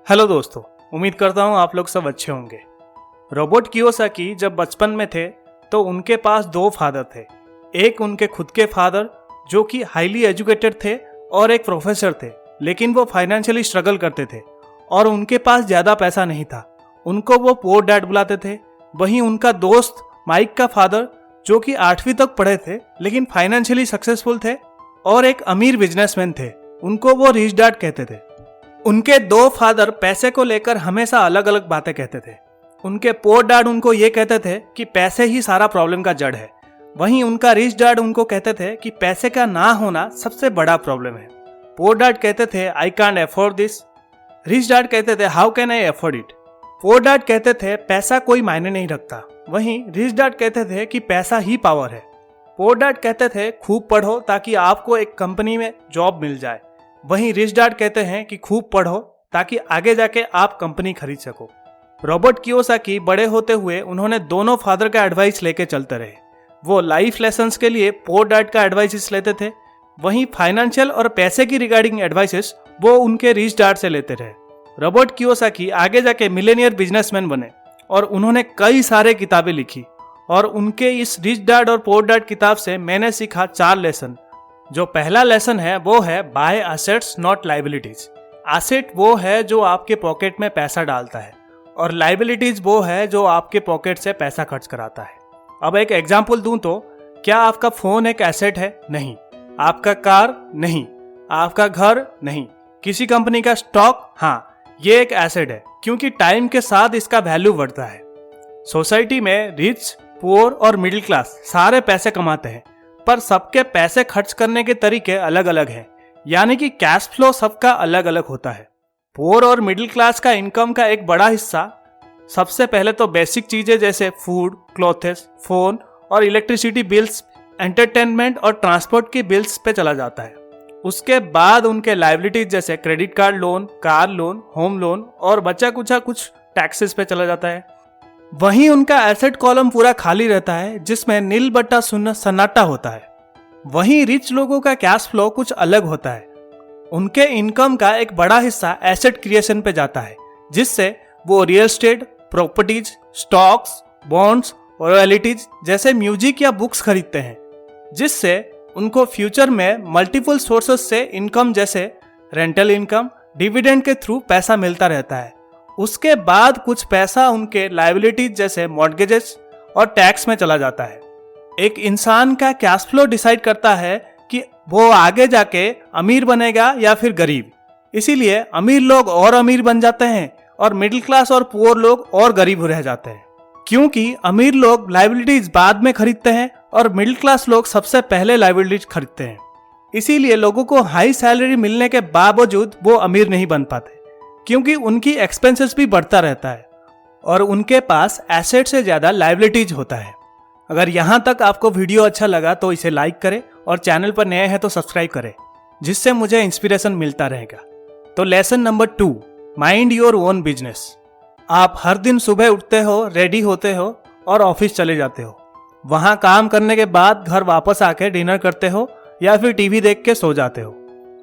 Hello दोस्तों, उम्मीद करता हूँ आप लोग सब अच्छे होंगे। रॉबर्ट कियोसाकी जब बचपन में थे तो उनके पास दो फादर थे। एक उनके खुद के फादर जो कि हाईली एजुकेटेड थे और एक प्रोफेसर थे, लेकिन वो फाइनेंशियली स्ट्रगल करते थे और उनके पास ज़्यादा पैसा नहीं था। उनको वो पुअर डैड बुलाते थे। वहीं उनका दोस्त माइक का फादर जो कि 8वीं तक पढ़े थे लेकिन फाइनेंशियली सक्सेसफुल थे और एक अमीर बिजनेसमैन थे, उनको वो रिच डैड कहते थे। उनके दो फादर पैसे को लेकर हमेशा अलग अलग बातें कहते थे। उनके पुअर डैड उनको ये कहते थे कि पैसे ही सारा प्रॉब्लम का जड़ है। वहीं उनका रिच डैड उनको कहते थे कि पैसे का ना होना सबसे बड़ा प्रॉब्लम है। पुअर डैड कहते थे I can't afford this. Rich dad कहते थे how can I afford it. Poor dad कहते थे पैसा कोई मायने नहीं रखता। वहीं रिच डैड कहते थे कि पैसा ही पावर है। पुअर डैड कहते थे खूब पढ़ो ताकि आपको एक कंपनी में जॉब मिल जाए। वहीं रिच डैड कहते हैं कि खूब पढ़ो ताकि आगे जाके आप कंपनी खरीद सको। रॉबर्ट कियोसाकी बड़े होते हुए उन्होंने दोनों फादर का एडवाइस लेके चलते रहे। वो लाइफ लेसन्स के लिए पुअर डैड का एडवाइस लेते थे, वहीं फाइनेंशियल और पैसे की रिगार्डिंग एडवाइसेस वो उनके रिच डैड से लेते रहे। रॉबर्ट कियोसाकी आगे जाके मिलेनियर बिजनेसमैन बने और उन्होंने कई सारे किताबें लिखी और उनके इस रिच डैड और पुअर डैड किताब से मैंने सीखा 4 लेसन। जो पहला लेसन है वो है buy assets not liabilities. Asset वो है जो आपके पॉकेट में पैसा डालता है और लाइबिलिटीज वो है जो आपके पॉकेट से पैसा खर्च कराता है। अब एक एग्जांपल दूं तो क्या आपका फोन एक एसेट है? नहीं। आपका कार? नहीं। आपका घर? नहीं। किसी कंपनी का स्टॉक? हाँ, ये एक एसेट है क्योंकि टाइम के साथ इसका वैल्यू बढ़ता है। सोसाइटी में रिच, पुअर और मिडिल क्लास सारे पैसे कमाते हैं, पर सबके पैसे खर्च करने के तरीके अलग अलग हैं, यानी कि कैश फ्लो सबका अलग अलग होता है। पुअर और मिडिल क्लास का इनकम का एक बड़ा हिस्सा सबसे पहले तो बेसिक चीजें जैसे फूड, क्लोथेस, फोन और इलेक्ट्रिसिटी बिल्स, एंटरटेनमेंट और ट्रांसपोर्ट की बिल्स पे चला जाता है। उसके बाद उनके लायबिलिटीज जैसे credit card loan, car loan, home loan और बचा कुछ टैक्सेस पे चला जाता है। वहीं उनका एसेट कॉलम पूरा खाली रहता है जिसमें नील बट्टा शून्य सन्नाटा होता है। वहीं रिच लोगों का कैश फ्लो कुछ अलग होता है। उनके इनकम का एक बड़ा हिस्सा एसेट क्रिएशन पे जाता है जिससे वो real estate, properties, stocks, bonds और रॉयल्टीज जैसे म्यूजिक या बुक्स खरीदते हैं, जिससे उनको फ्यूचर में मल्टीपल सोर्सेस से इनकम जैसे रेंटल इनकम, डिविडेंड के थ्रू पैसा मिलता रहता है। उसके बाद कुछ पैसा उनके लायबिलिटीज जैसे मॉर्गेजेस और टैक्स में चला जाता है। एक इंसान का कैश फ्लो डिसाइड करता है कि वो आगे जाके अमीर बनेगा या फिर गरीब। इसीलिए अमीर लोग और अमीर बन जाते हैं और मिडिल क्लास और पुअर लोग और गरीब रह जाते हैं, क्योंकि अमीर लोग लायबिलिटीज बाद में खरीदते हैं और मिडिल क्लास लोग सबसे पहले लायबिलिटीज खरीदते हैं। इसीलिए लोगों को हाई सैलरी मिलने के बावजूद वो अमीर नहीं बन पाते, क्योंकि उनकी एक्सपेंसेस भी बढ़ता रहता है और उनके पास एसेट से ज़्यादा लायबिलिटीज होता है। अगर यहाँ तक आपको वीडियो अच्छा लगा तो इसे लाइक करें और चैनल पर नए हैं तो सब्सक्राइब करें, जिससे मुझे इंस्पिरेशन मिलता रहेगा। तो lesson number 2, mind your own business. आप हर दिन सुबह उठते हो, रेडी होते हो और ऑफिस चले जाते हो। वहाँ काम करने के बाद घर वापस आके डिनर करते हो या फिर टीवी देख के सो जाते हो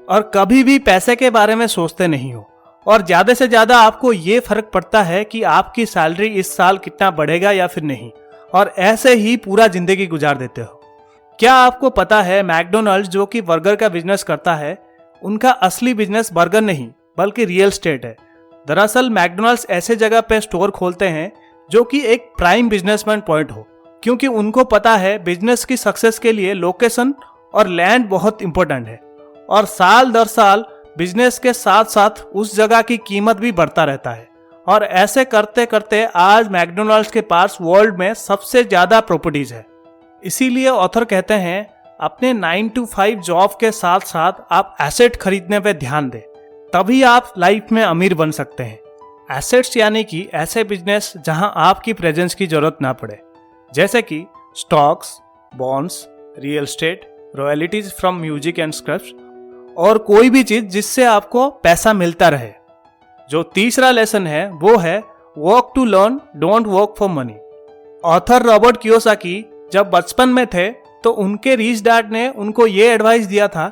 और कभी भी पैसे के बारे में सोचते नहीं हो। और ज़्यादा से ज़्यादा आपको ये फर्क पड़ता है कि आपकी सैलरी इस साल कितना बढ़ेगा या फिर नहीं, और ऐसे ही पूरा जिंदगी गुजार देते हो। क्या आपको पता है मैकडोनल्ड्स जो कि बर्गर का बिजनेस करता है, उनका असली बिजनेस बर्गर नहीं बल्कि रियल एस्टेट है। दरअसल मैकडोनल्ड्स ऐसे जगह पे स्टोर खोलते हैं जो कि एक प्राइम बिजनेसमैन पॉइंट हो, क्योंकि उनको पता है बिजनेस की सक्सेस के लिए लोकेशन और लैंड बहुत इंपॉर्टेंट है और साल दर साल बिजनेस के साथ साथ उस जगह की कीमत भी बढ़ता रहता है। और ऐसे करते करते आज मैकडोनल्ड्स के पास वर्ल्ड में सबसे ज़्यादा प्रॉपर्टीज है। इसीलिए ऑथर कहते हैं अपने 9 to 5 जॉब के साथ साथ आप एसेट खरीदने पे ध्यान दें, तभी आप लाइफ में अमीर बन सकते हैं। एसेट्स यानी कि ऐसे बिजनेस जहां आपकी प्रेजेंस की जरूरत ना पड़े, जैसे कि stocks, bonds, real estate, royalties from music and scripts और कोई भी चीज जिससे आपको पैसा मिलता रहे। जो तीसरा लेसन है वो है work to learn, don't work for money. Author Robert Kiyosaki जब बचपन में थे तो उनके रिच डैड ने उनको ये एडवाइस दिया था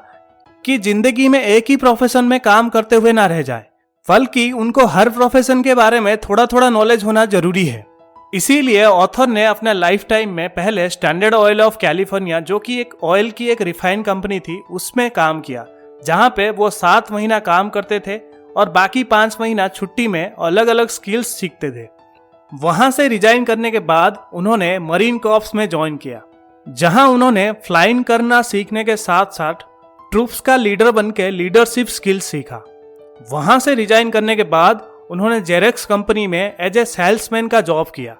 कि जिंदगी में एक ही प्रोफेशन में काम करते हुए ना रह जाए, बल्कि उनको हर प्रोफेशन के बारे में थोड़ा थोड़ा नॉलेज होना जरूरी है। इसीलिए ऑथर ने अपने लाइफ टाइम में पहले स्टैंडर्ड ऑयल ऑफ कैलिफोर्निया, जो कि एक ऑयल की एक रिफाइन कंपनी थी, उसमें काम किया, जहां पे वो 7 महीना काम करते थे और बाकी 5 महीना छुट्टी में अलग अलग स्किल्स सीखते थे। वहां से रिजाइन करने के बाद उन्होंने मरीन कॉर्प्स में ज्वाइन किया, जहां उन्होंने फ्लाइंग करना सीखने के साथ साथ ट्रूप्स का लीडर बनकर लीडरशिप स्किल्स सीखा। वहां से रिजाइन करने के बाद उन्होंने जेरेक्स कंपनी में एज ए सेल्समैन का जॉब किया।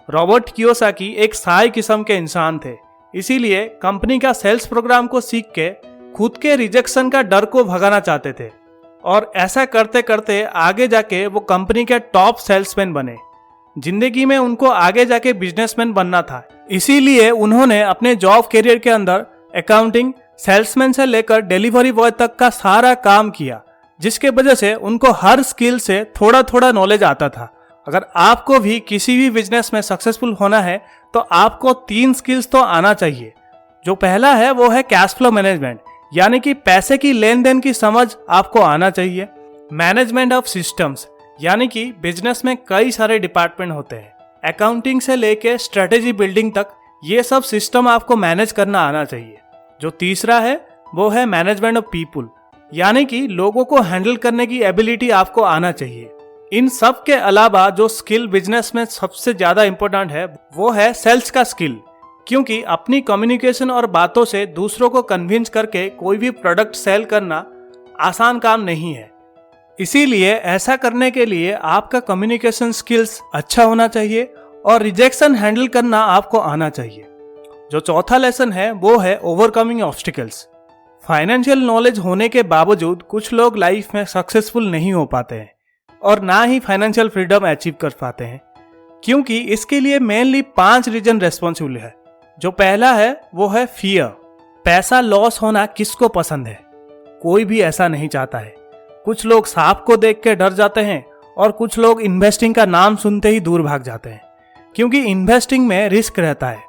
रॉबर्ट कियोसाकी एक साई किस्म के इंसान थे, इसीलिए कंपनी का सेल्स प्रोग्राम को सीख के खुद के रिजेक्शन का डर को भगाना चाहते थे और ऐसा करते करते आगे जाके वो कंपनी के टॉप सेल्समैन बने। जिंदगी में उनको आगे जाके बिजनेसमैन बनना था, इसीलिए उन्होंने अपने जॉब करियर के अंदर अकाउंटिंग, सेल्समैन से लेकर डिलीवरी बॉय तक का सारा काम किया, जिसके वजह से उनको हर स्किल से थोड़ा थोड़ा नॉलेज आता था। अगर आपको भी किसी भी बिजनेस में सक्सेसफुल होना है तो आपको 3 स्किल्स तो आना चाहिए। जो पहला है वो है कैश फ्लो मैनेजमेंट, यानी कि पैसे की लेन देन की समझ आपको आना चाहिए। मैनेजमेंट ऑफ सिस्टम्स, यानी कि बिजनेस में कई सारे डिपार्टमेंट होते हैं, अकाउंटिंग से लेके स्ट्रेटेजी बिल्डिंग तक, ये सब सिस्टम आपको मैनेज करना आना चाहिए। जो तीसरा है वो है मैनेजमेंट ऑफ पीपुल, यानी कि लोगों को हैंडल करने की एबिलिटी आपको आना चाहिए। इन सब के अलावा जो स्किल बिजनेस में सबसे ज्यादा इंपॉर्टेंट है वो है सेल्स का स्किल, क्योंकि अपनी कम्युनिकेशन और बातों से दूसरों को कन्विंस करके कोई भी प्रोडक्ट सेल करना आसान काम नहीं है। इसीलिए ऐसा करने के लिए आपका कम्युनिकेशन स्किल्स अच्छा होना चाहिए और रिजेक्शन हैंडल करना आपको आना चाहिए। जो चौथा लेसन है वो है ओवरकमिंग ऑब्स्टिकल्स। फाइनेंशियल नॉलेज होने के बावजूद कुछ लोग लाइफ में सक्सेसफुल नहीं हो पाते हैं और ना ही फाइनेंशियल फ्रीडम अचीव कर पाते हैं, क्योंकि इसके लिए मेनली 5 रीजन रेस्पॉन्सिबल है। जो पहला है वो है फियर। पैसा लॉस होना किसको पसंद है? कोई भी ऐसा नहीं चाहता है। कुछ लोग सांप को देख के डर जाते हैं और कुछ लोग इन्वेस्टिंग का नाम सुनते ही दूर भाग जाते हैं, क्योंकि इन्वेस्टिंग में रिस्क रहता है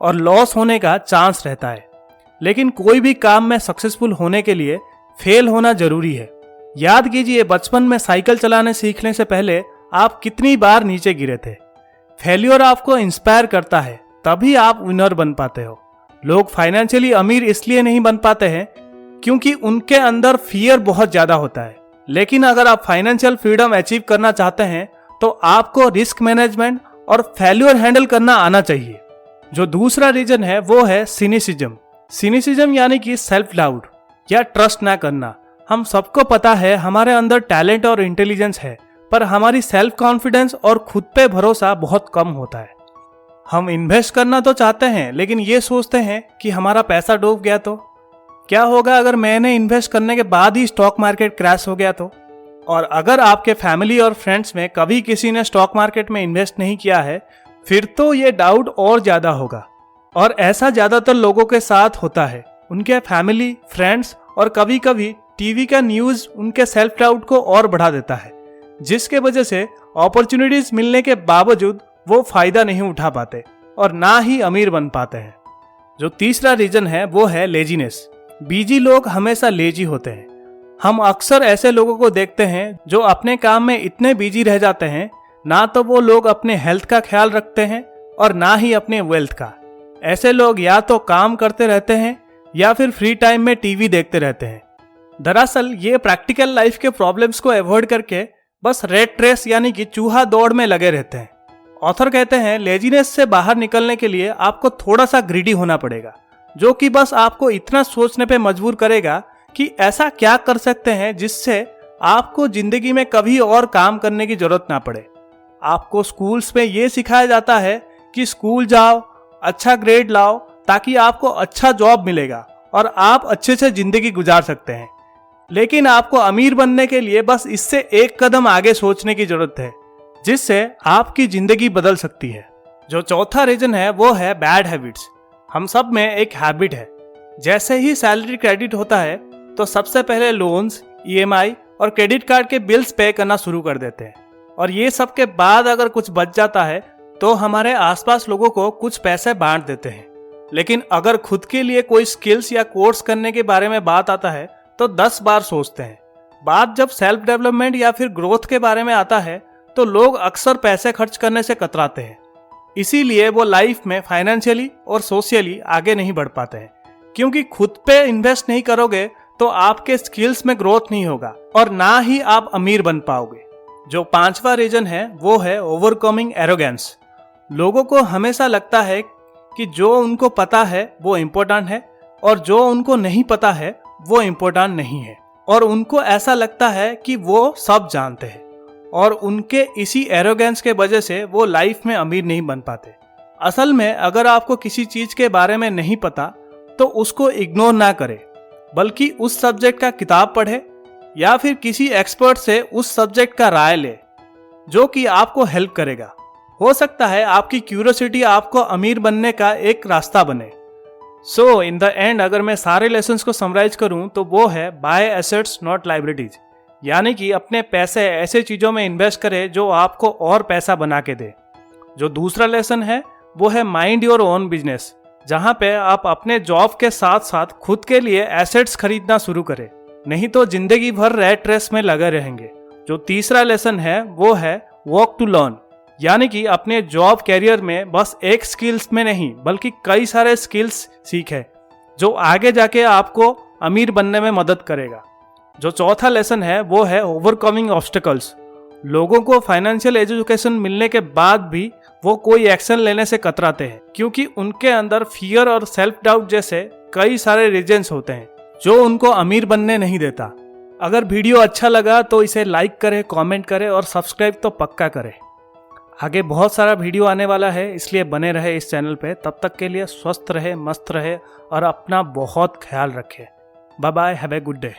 और लॉस होने का चांस रहता है। लेकिन कोई भी काम में सक्सेसफुल होने के लिए फेल होना जरूरी है। याद कीजिए, बचपन में साइकिल चलाने सीखने से पहले आप कितनी बार नीचे गिरे थे। फेल्योर आपको इंस्पायर करता है, तभी आप विनर बन पाते हो। लोग फाइनेंशियली अमीर इसलिए नहीं बन पाते हैं क्योंकि उनके अंदर फियर बहुत ज्यादा होता है। लेकिन अगर आप फाइनेंशियल फ्रीडम अचीव करना चाहते हैं तो आपको रिस्क मैनेजमेंट और फेल्योर हैंडल करना आना चाहिए। जो दूसरा रीजन है वो है सिनिसिज्म। सिनिसिज्म यानी कि सेल्फ डाउट या ट्रस्ट ना करना। हम सबको पता है हमारे अंदर टैलेंट और इंटेलिजेंस है, पर हमारी सेल्फ कॉन्फिडेंस और खुद पे भरोसा बहुत कम होता है। हम इन्वेस्ट करना तो चाहते हैं, लेकिन ये सोचते हैं कि हमारा पैसा डूब गया तो क्या होगा अगर मैंने इन्वेस्ट करने के बाद ही स्टॉक मार्केट क्रैश हो गया तो। और अगर आपके फैमिली और फ्रेंड्स में कभी किसी ने स्टॉक मार्केट में इन्वेस्ट नहीं किया है, फिर तो ये डाउट और ज्यादा होगा। और ऐसा ज्यादातर लोगों के साथ होता है। उनके फैमिली, फ्रेंड्स और कभी कभी टीवी का न्यूज उनके सेल्फ डाउट को और बढ़ा देता है, जिसके वजह से अपॉर्चुनिटीज मिलने के बावजूद वो फायदा नहीं उठा पाते और ना ही अमीर बन पाते हैं। जो तीसरा रीजन है वो है लेजीनेस। बिजी लोग हमेशा लेजी होते हैं। हम अक्सर ऐसे लोगों को देखते हैं जो अपने काम में इतने बिजी रह जाते हैं, ना तो वो लोग अपने हेल्थ का ख्याल रखते हैं और ना ही अपने वेल्थ का। ऐसे लोग या तो काम करते रहते हैं या फिर फ्री टाइम में टीवी देखते रहते हैं। दरअसल ये प्रैक्टिकल लाइफ के प्रॉब्लम्स को अवॉइड करके बस रेट रेस यानी कि चूहा दौड़ में लगे रहते हैं। ऑथर कहते हैं लेजीनेस से बाहर निकलने के लिए आपको थोड़ा सा ग्रीडी होना पड़ेगा, जो कि बस आपको इतना सोचने पे मजबूर करेगा कि ऐसा क्या कर सकते हैं जिससे आपको जिंदगी में कभी और काम करने की जरूरत ना पड़े। आपको स्कूल्स में ये सिखाया जाता है कि स्कूल जाओ, अच्छा ग्रेड लाओ, ताकि आपको अच्छा जॉब मिलेगा और आप अच्छे से जिंदगी गुजार सकते हैं। लेकिन आपको अमीर बनने के लिए बस इससे एक कदम आगे सोचने की जरूरत है, जिससे आपकी जिंदगी बदल सकती है। जो चौथा रीजन है वो है बैड हैबिट्स। हम सब में एक हैबिट है, जैसे ही सैलरी क्रेडिट होता है तो सबसे पहले लोन्स, ईएमआई और क्रेडिट कार्ड के बिल्स पे करना शुरू कर देते हैं। और ये सब के बाद अगर कुछ बच जाता है तो हमारे आसपास लोगों को कुछ पैसे बांट देते हैं। लेकिन अगर खुद के लिए कोई स्किल्स या कोर्स करने के बारे में बात आता है तो 10 बार सोचते हैं। बात जब सेल्फ डेवलपमेंट या फिर ग्रोथ के बारे में आता है तो लोग अक्सर पैसे खर्च करने से कतराते हैं। इसीलिए वो लाइफ में फाइनेंशियली और सोशली आगे नहीं बढ़ पाते हैं, क्योंकि खुद पे इन्वेस्ट नहीं करोगे तो आपके स्किल्स में ग्रोथ नहीं होगा और ना ही आप अमीर बन पाओगे। जो 5वां रीजन है वो है ओवरकमिंग एरोगेंस। लोगों को हमेशा लगता है कि जो उनको पता है वो इम्पोर्टेंट है और जो उनको नहीं पता है वो इम्पोर्टेंट नहीं है, और उनको ऐसा लगता है कि वो सब जानते हैं, और उनके इसी एरोगेंस के वजह से वो लाइफ में अमीर नहीं बन पाते। असल में अगर आपको किसी चीज के बारे में नहीं पता तो उसको इग्नोर ना करें, बल्कि उस सब्जेक्ट का किताब पढ़े या फिर किसी एक्सपर्ट से उस सब्जेक्ट का राय ले जो कि आपको हेल्प करेगा। हो सकता है आपकी क्यूरियोसिटी आपको अमीर बनने का एक रास्ता बने। सो इन द एंड अगर मैं सारे लेसन्स को समराइज करूं तो वो है बाय एसेट्स नॉट लाइबिलिटीज, यानी कि अपने पैसे ऐसे चीज़ों में इन्वेस्ट करें जो आपको और पैसा बना के दे। जो दूसरा लेसन है वो है माइंड योर ओन बिजनेस, जहाँ पे आप अपने जॉब के साथ साथ खुद के लिए एसेट्स खरीदना शुरू करें, नहीं तो जिंदगी भर रैट रेस में लगे रहेंगे। जो तीसरा लेसन है वो है वर्क टू लर्न, यानी कि अपने जॉब कैरियर में बस एक स्किल्स में नहीं बल्कि कई सारे स्किल्स सीखें जो आगे जाके आपको अमीर बनने में मदद करेगा। जो चौथा लेसन है वो है ओवरकमिंग ऑब्स्टेकल्स। लोगों को फाइनेंशियल एजुकेशन मिलने के बाद भी वो कोई एक्शन लेने से कतराते हैं, क्योंकि उनके अंदर फियर और सेल्फ डाउट जैसे कई सारे रीजंस होते हैं जो उनको अमीर बनने नहीं देता। अगर वीडियो अच्छा लगा तो इसे लाइक करें, कमेंट करें और सब्सक्राइब तो पक्का करें। आगे बहुत सारा वीडियो आने वाला है, इसलिए बने रहे इस चैनल पे। तब तक के लिए स्वस्थ रहे, मस्त रहे और अपना बहुत ख्याल रखें। Bye bye, have a good day.